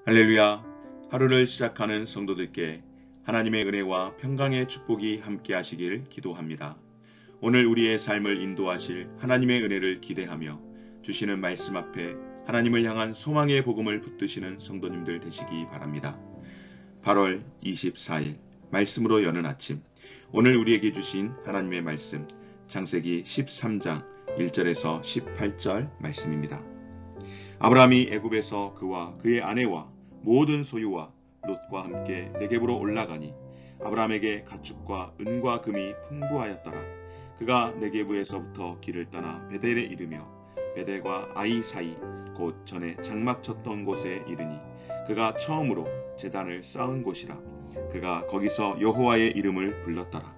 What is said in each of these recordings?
할렐루야. 하루를 시작하는 성도들께 하나님의 은혜와 평강의 축복이 함께 하시길 기도합니다. 오늘 우리의 삶을 인도하실 하나님의 은혜를 기대하며 주시는 말씀 앞에 하나님을 향한 소망의 복음을 붙드시는 성도님들 되시기 바랍니다. 8월 24일 말씀으로 여는 아침, 오늘 우리에게 주신 하나님의 말씀 창세기 13장 1절에서 18절 말씀입니다. 아브라함이 애굽에서 그와 그의 아내와 모든 소유와 롯과 함께 네겝으로 올라가니 아브라함에게 가축과 은과 금이 풍부하였더라. 그가 네겝에서부터 길을 떠나 베델에 이르며 베델과 아이 사이 곧 전에 장막 쳤던 곳에 이르니 그가 처음으로 제단을 쌓은 곳이라. 그가 거기서 여호와의 이름을 불렀더라.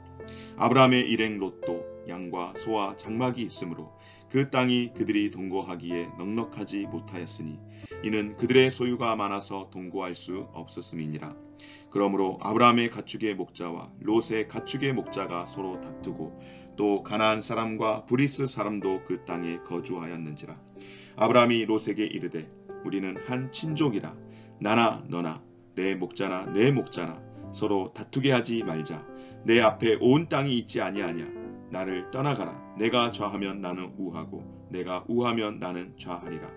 아브라함의 일행 롯도 양과 소와 장막이 있으므로 그 땅이 그들이 동거하기에 넉넉하지 못하였으니 이는 그들의 소유가 많아서 동거할 수 없었음이니라. 그러므로 아브라함의 가축의 목자와 롯의 가축의 목자가 서로 다투고 또 가나안 사람과 브리스 사람도 그 땅에 거주하였는지라. 아브라함이 롯에게 이르되 우리는 한 친족이라. 나나 너나 내 목자나 내 목자나 서로 다투게 하지 말자. 내 앞에 온 땅이 있지 아니하냐. 나를 떠나가라. 내가 좌하면 나는 우하고 내가 우하면 나는 좌하리라.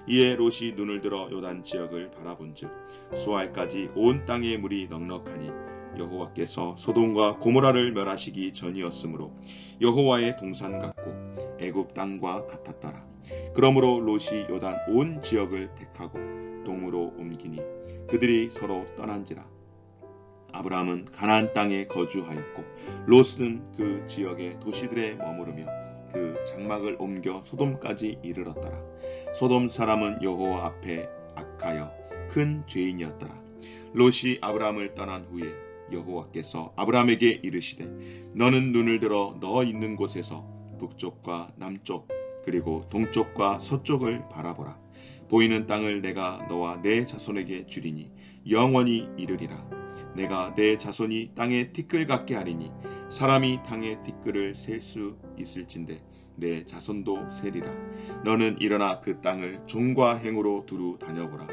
이에 롯이 눈을 들어 요단 지역을 바라본즉 소알까지 온 땅의 물이 넉넉하니 여호와께서 소돔과 고모라를 멸하시기 전이었으므로 여호와의 동산 같고 애굽 땅과 같았더라. 그러므로 롯이 요단 온 지역을 택하고 동으로 옮기니 그들이 서로 떠난지라. 아브라함은 가나안 땅에 거주하였고 롯은 그 지역의 도시들에 머무르며 그 장막을 옮겨 소돔까지 이르렀더라. 소돔 사람은 여호와 앞에 악하여 큰 죄인이었더라. 롯이 아브라함을 떠난 후에 여호와께서 아브라함에게 이르시되 너는 눈을 들어 너 있는 곳에서 북쪽과 남쪽 그리고 동쪽과 서쪽을 바라보라. 보이는 땅을 내가 너와 내 자손에게 주리니 영원히 이르리라. 내가 내 자손이 땅의 티끌 같게 하리니 사람이 땅의 티끌을 셀 수 있을진데 내 자손도 세리라. 너는 일어나 그 땅을 종과 행으로 두루 다녀보라.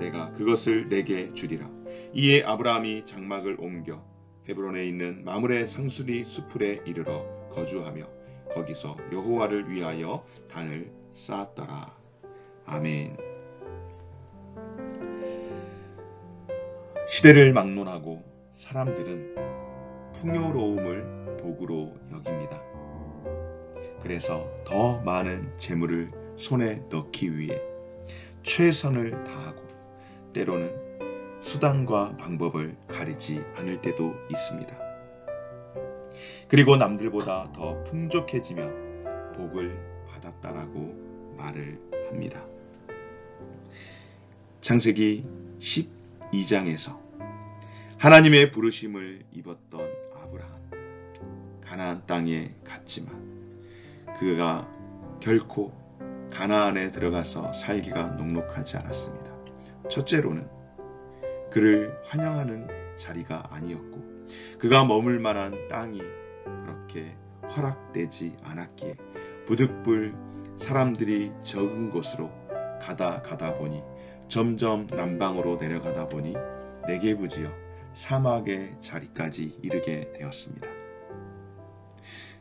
내가 그것을 내게 주리라. 이에 아브라함이 장막을 옮겨 헤브론에 있는 마므레 상수리 수풀에 이르러 거주하며 거기서 여호와를 위하여 단을 쌓았더라. 아멘. 시대를 막론하고 사람들은 풍요로움을 복으로 여깁니다. 그래서 더 많은 재물을 손에 넣기 위해 최선을 다하고 때로는 수단과 방법을 가리지 않을 때도 있습니다. 그리고 남들보다 더 풍족해지면 복을 받았다라고 말을 합니다. 창세기 12장에서 하나님의 부르심을 입었던 아브라함, 가나안 땅에 갔지만 그가 결코 가나안에 들어가서 살기가 녹록하지 않았습니다. 첫째로는 그를 환영하는 자리가 아니었고 그가 머물 만한 땅이 그렇게 허락되지 않았기에 부득불 사람들이 적은 곳으로 가다 보니 점점 남방으로 내려가다 보니 네겝 지역 사막의 자리까지 이르게 되었습니다.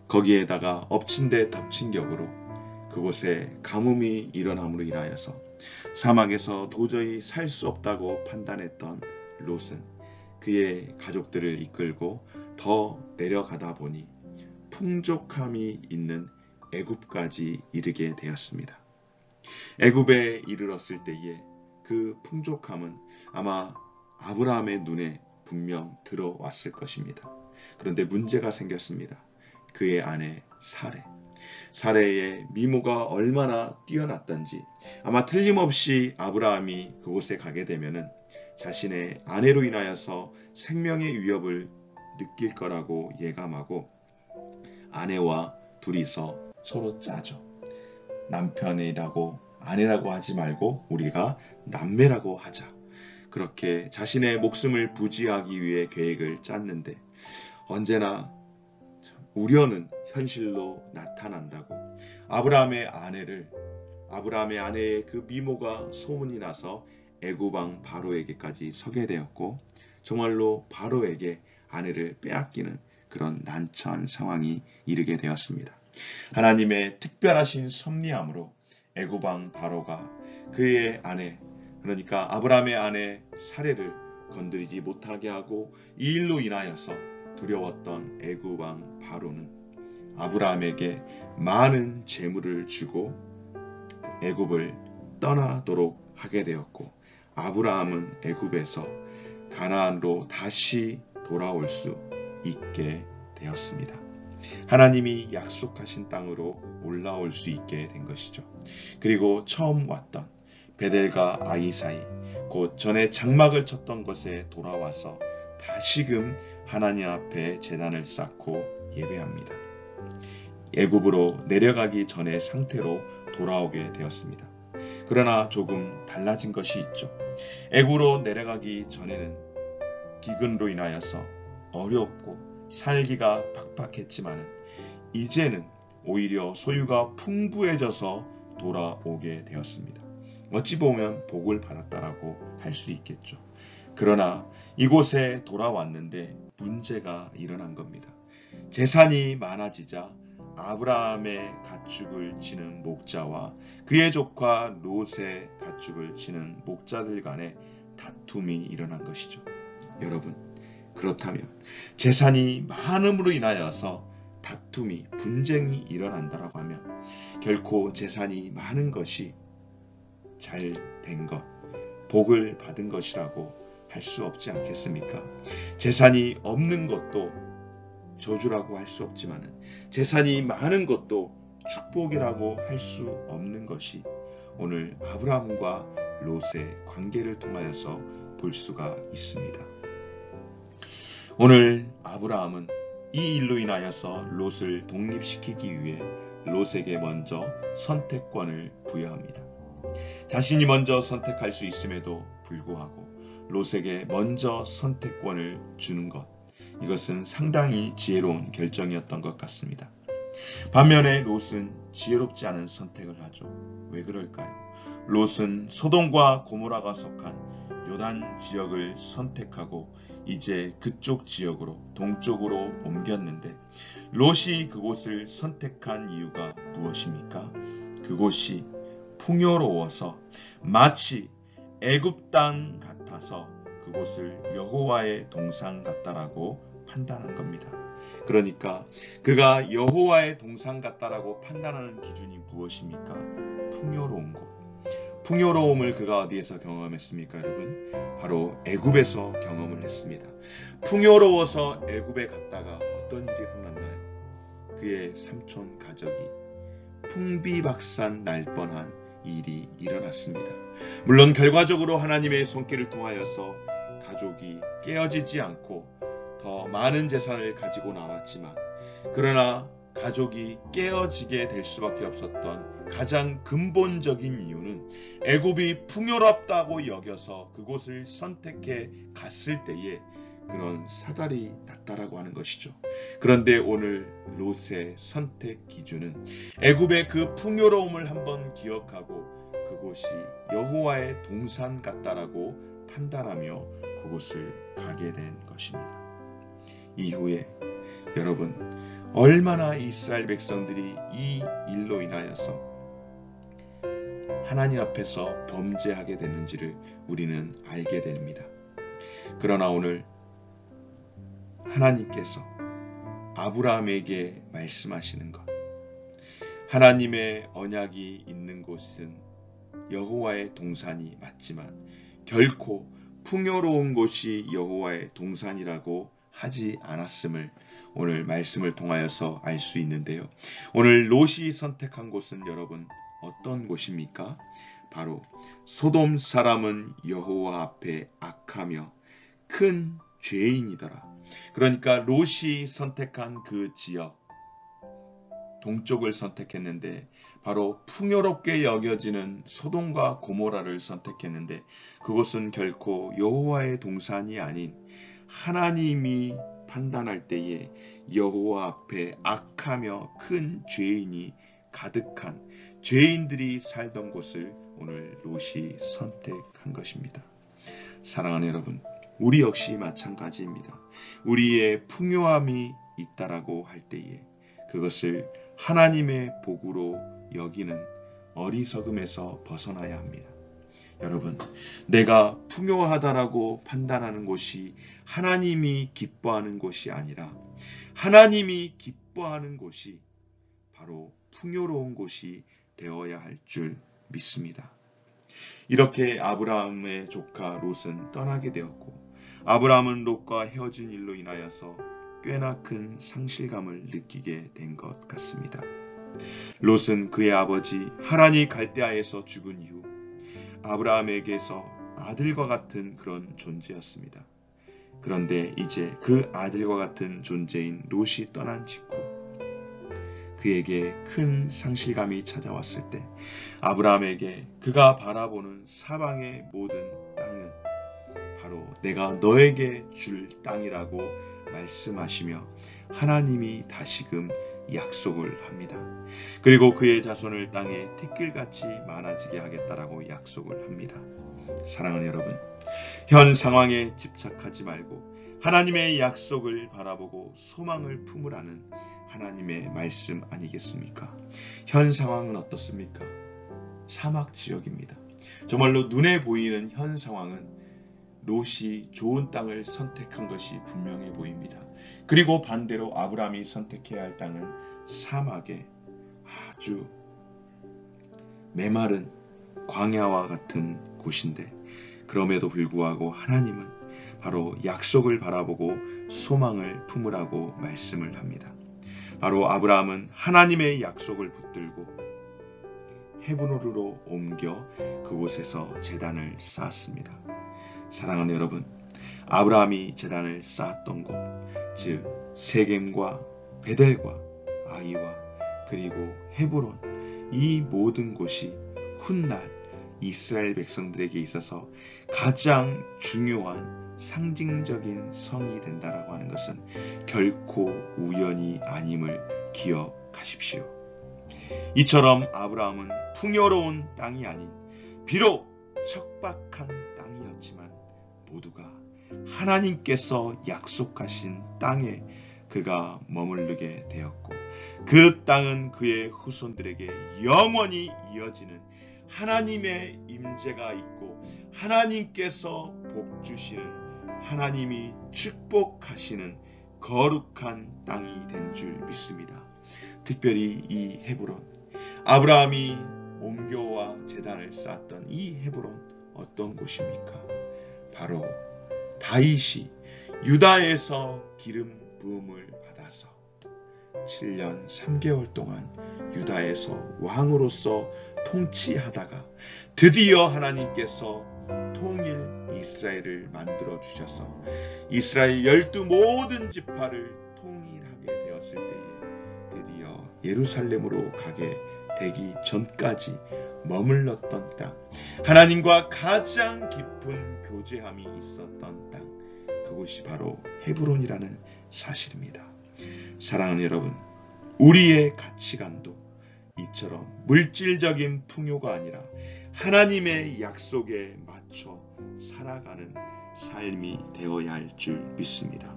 거기에다가 엎친 데 덮친 격으로 그곳에 가뭄이 일어남으로 인하여서 사막에서 도저히 살 수 없다고 판단했던 롯은 그의 가족들을 이끌고 더 내려가다 보니 풍족함이 있는 애굽까지 이르게 되었습니다. 애굽에 이르렀을 때에 그 풍족함은 아마 아브라함의 눈에 분명 들어왔을 것입니다. 그런데 문제가 생겼습니다. 그의 아내 사레의 미모가 얼마나 뛰어났던지 아마 틀림없이 아브라함이 그곳에 가게 되면은 자신의 아내로 인하여서 생명의 위협을 느낄 거라고 예감하고 아내와 둘이서 서로 짜죠. 남편이라고 아내라고 하지 말고 우리가 남매라고 하자. 그렇게 자신의 목숨을 부지하기 위해 계획을 짰는데 언제나 우려는 현실로 나타난다고 아브라함의 아내의 그 미모가 소문이 나서 애굽 왕 바로에게까지 서게 되었고 정말로 바로에게 아내를 빼앗기는 그런 난처한 상황이 이르게 되었습니다. 하나님의 특별하신 섭리함으로 애굽 왕 바로가 그의 아내, 그러니까 아브라함의 아내 사레를 건드리지 못하게 하고 이 일로 인하여서 두려웠던 애굽 왕 바로는 아브라함에게 많은 재물을 주고 애굽을 떠나도록 하게 되었고 아브라함은 애굽에서 가나안으로 다시 돌아올 수 있게 되었습니다. 하나님이 약속하신 땅으로 올라올 수 있게 된 것이죠. 그리고 처음 왔던 베델과 아이 사이, 곧 전에 장막을 쳤던 곳에 돌아와서 다시금 하나님 앞에 제단을 쌓고 예배합니다. 애굽으로 내려가기 전의 상태로 돌아오게 되었습니다. 그러나 조금 달라진 것이 있죠. 애굽으로 내려가기 전에는 기근으로 인하여서 어렵고 살기가 팍팍했지만 이제는 오히려 소유가 풍부해져서 돌아오게 되었습니다. 어찌 보면 복을 받았다라고 할 수 있겠죠. 그러나 이곳에 돌아왔는데 문제가 일어난 겁니다. 재산이 많아지자 아브라함의 가축을 치는 목자와 그의 조카 롯의 가축을 치는 목자들 간에 다툼이 일어난 것이죠. 여러분, 그렇다면 재산이 많음으로 인하여서 다툼이, 분쟁이 일어난다라고 하면 결코 재산이 많은 것이 잘 된 것, 복을 받은 것이라고 할 수 없지 않겠습니까? 재산이 없는 것도 저주라고 할 수 없지만 재산이 많은 것도 축복이라고 할 수 없는 것이 오늘 아브라함과 롯의 관계를 통하여서 볼 수가 있습니다. 오늘 아브라함은 이 일로 인하여서 롯을 독립시키기 위해 롯에게 먼저 선택권을 부여합니다. 자신이 먼저 선택할 수 있음에도 불구하고 롯에게 먼저 선택권을 주는 것, 이것은 상당히 지혜로운 결정이었던 것 같습니다. 반면에 롯은 지혜롭지 않은 선택을 하죠. 왜 그럴까요? 롯은 소돔과 고모라가 속한 요단 지역을 선택하고 이제 그쪽 지역으로 동쪽으로 옮겼는데 롯이 그곳을 선택한 이유가 무엇입니까? 그곳이 풍요로워서 마치 애굽 땅 같아서 그곳을 여호와의 동산 같다라고 판단한 겁니다. 그러니까 그가 여호와의 동산 같다라고 판단하는 기준이 무엇입니까? 풍요로운 곳. 풍요로움을 그가 어디에서 경험했습니까, 여러분? 바로 애굽에서 경험을 했습니다. 풍요로워서 애굽에 갔다가 어떤 일이 일어났나요? 그의 삼촌 가족이 풍비박산 날 뻔한 일이 일어났습니다. 물론 결과적으로 하나님의 손길을 통하여서 가족이 깨어지지 않고 더 많은 재산을 가지고 나왔지만 그러나 가족이 깨어지게 될 수밖에 없었던 가장 근본적인 이유는 애굽이 풍요롭다고 여겨서 그곳을 선택해 갔을 때에 그런 사달이 났다라고 하는 것이죠. 그런데 오늘 롯의 선택 기준은 애굽의 그 풍요로움을 한번 기억하고 그곳이 여호와의 동산 같다라고 판단하며 그곳을 가게 된 것입니다. 이후에 여러분, 얼마나 이스라엘 백성들이 이 일로 인하여서 하나님 앞에서 범죄하게 됐는지를 우리는 알게 됩니다. 그러나 오늘 하나님께서 아브라함에게 말씀하시는 것, 하나님의 언약이 있는 곳은 여호와의 동산이 맞지만 결코 풍요로운 곳이 여호와의 동산이라고 하지 않았음을 오늘 말씀을 통하여서 알 수 있는데요. 오늘 롯이 선택한 곳은 여러분 어떤 곳입니까? 바로 소돔 사람은 여호와 앞에 악하며 큰 죄인이더라. 그러니까 롯이 선택한 그 지역, 동쪽을 선택했는데 바로 풍요롭게 여겨지는 소돔과 고모라를 선택했는데 그곳은 결코 여호와의 동산이 아닌 하나님이 판단할 때에 여호와 앞에 악하며 큰 죄인이 가득한 죄인들이 살던 곳을 오늘 롯이 선택한 것입니다. 사랑하는 여러분, 우리 역시 마찬가지입니다. 우리의 풍요함이 있다라고 할 때에 그것을 하나님의 복으로 여기는 어리석음에서 벗어나야 합니다. 여러분, 내가 풍요하다라고 판단하는 곳이 하나님이 기뻐하는 곳이 아니라 하나님이 기뻐하는 곳이 바로 풍요로운 곳이 되어야 할 줄 믿습니다. 이렇게 아브라함의 조카 롯은 떠나게 되었고, 아브라함은 롯과 헤어진 일로 인하여서 꽤나 큰 상실감을 느끼게 된 것 같습니다. 롯은 그의 아버지 하란이 갈대아에서 죽은 이후 아브라함에게서 아들과 같은 그런 존재였습니다. 그런데 이제 그 아들과 같은 존재인 롯이 떠난 직후 그에게 큰 상실감이 찾아왔을 때 아브라함에게 그가 바라보는 사방의 모든 땅은 바로 내가 너에게 줄 땅이라고 말씀하시며 하나님이 다시금 약속을 합니다. 그리고 그의 자손을 땅에 티끌같이 많아지게 하겠다라고 약속을 합니다. 사랑하는 여러분, 현 상황에 집착하지 말고 하나님의 약속을 바라보고 소망을 품으라는 하나님의 말씀 아니겠습니까? 현 상황은 어떻습니까? 사막 지역입니다. 정말로 눈에 보이는 현 상황은 롯이 좋은 땅을 선택한 것이 분명해 보입니다. 그리고 반대로 아브라함이 선택해야 할 땅은 사막의 아주 메마른 광야와 같은 곳인데 그럼에도 불구하고 하나님은 바로 약속을 바라보고 소망을 품으라고 말씀을 합니다. 바로 아브라함은 하나님의 약속을 붙들고 헤브론으로 옮겨 그곳에서 제단을 쌓았습니다. 사랑하는 여러분, 아브라함이 제단을 쌓았던 곳, 즉 세겜과 베델과 아이와 그리고 헤브론, 이 모든 곳이 훗날 이스라엘 백성들에게 있어서 가장 중요한 상징적인 성이 된다라고 하는 것은 결코 우연이 아님을 기억하십시오. 이처럼 아브라함은 풍요로운 땅이 아닌 비록 척박한 땅이었지만 모두가 하나님께서 약속하신 땅에 그가 머무르게 되었고 그 땅은 그의 후손들에게 영원히 이어지는 하나님의 임재가 있고 하나님께서 복 주시는 하나님이 축복하시는 거룩한 땅이 된 줄 믿습니다. 특별히 이 헤브론, 아브라함이 옮겨와 제단을 쌓았던 이 헤브론 어떤 곳입니까? 바로 다윗이 유다에서 기름 부음을 받아서 7년 3개월 동안 유다에서 왕으로서 통치하다가 드디어 하나님께서 통일 이스라엘을 만들어 주셔서 이스라엘 12 모든 지파를 통일하게 되었을 때에 드디어 예루살렘으로 가게 되기 전까지 머물렀던 땅, 하나님과 가장 깊은 교제함이 있었던 땅, 그곳이 바로 헤브론이라는 사실입니다. 사랑하는 여러분, 우리의 가치관도 이처럼 물질적인 풍요가 아니라 하나님의 약속에 맞춰 살아가는 삶이 되어야 할 줄 믿습니다.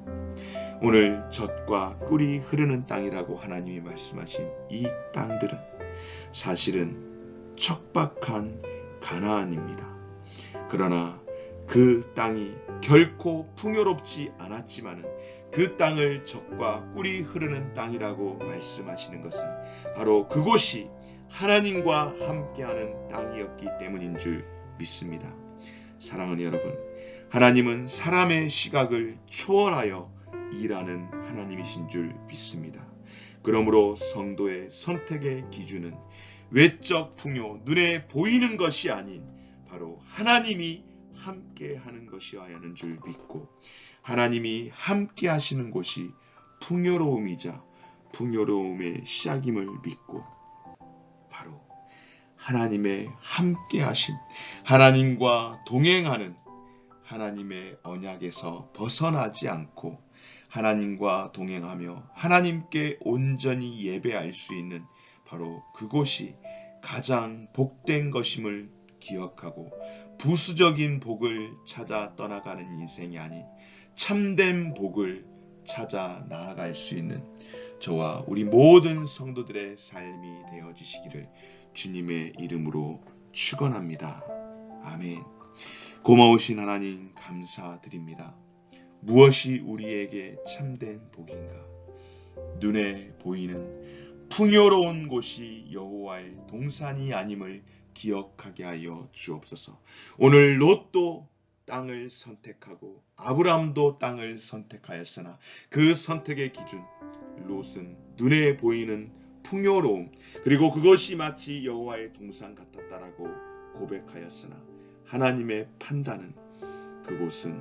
오늘 젖과 꿀이 흐르는 땅이라고 하나님이 말씀하신 이 땅들은 사실은 척박한 가나안입니다. 그러나 그 땅이 결코 풍요롭지 않았지만은 그 땅을 젖과 꿀이 흐르는 땅이라고 말씀하시는 것은 바로 그곳이 하나님과 함께하는 땅이었기 때문인 줄 믿습니다. 사랑하는 여러분, 하나님은 사람의 시각을 초월하여 일하는 하나님이신 줄 믿습니다. 그러므로 성도의 선택의 기준은 외적 풍요, 눈에 보이는 것이 아닌 바로 하나님이 함께하는 것이어야 하는 줄 믿고 하나님이 함께 하시는 곳이 풍요로움이자 풍요로움의 시작임을 믿고 바로 하나님의 함께 하신 하나님과 동행하는 하나님의 언약에서 벗어나지 않고 하나님과 동행하며 하나님께 온전히 예배할 수 있는 바로 그곳이 가장 복된 것임을 기억하고 부수적인 복을 찾아 떠나가는 인생이 아닌 참된 복을 찾아 나아갈 수 있는 저와 우리 모든 성도들의 삶이 되어지시기를 주님의 이름으로 축원합니다. 아멘. 고마우신 하나님 감사드립니다. 무엇이 우리에게 참된 복인가? 눈에 보이는 풍요로운 곳이 여호와의 동산이 아님을 기억하게 하여 주옵소서. 오늘 롯도 땅을 선택하고 아브람도 땅을 선택하였으나 그 선택의 기준 롯은 눈에 보이는 풍요로움 그리고 그것이 마치 여호와의 동산 같았다라고 고백하였으나 하나님의 판단은 그곳은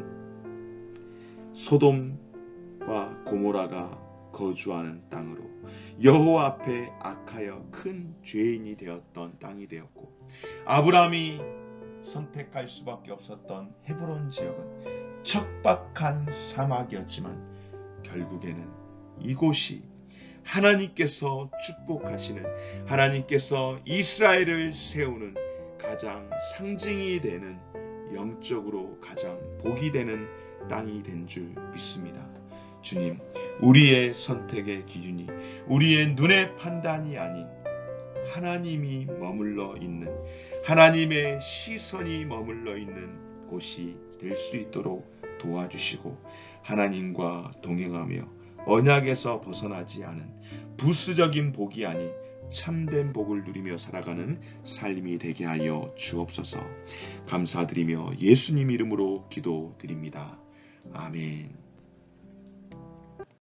소돔과 고모라가 거주하는 땅으로 여호와 앞에 악하여 큰 죄인이 되었던 땅이 되었고 아브라함이 선택할 수밖에 없었던 헤브론 지역은 척박한 사막이었지만 결국에는 이곳이 하나님께서 축복하시는 하나님께서 이스라엘을 세우는 가장 상징이 되는 영적으로 가장 복이 되는 땅이 된 줄 믿습니다. 주님, 우리의 선택의 기준이 우리의 눈의 판단이 아닌 하나님이 머물러 있는 하나님의 시선이 머물러 있는 곳이 될 수 있도록 도와주시고 하나님과 동행하며 언약에서 벗어나지 않은 부수적인 복이 아닌 참된 복을 누리며 살아가는 삶이 되게 하여 주옵소서. 감사드리며 예수님 이름으로 기도드립니다. 아멘.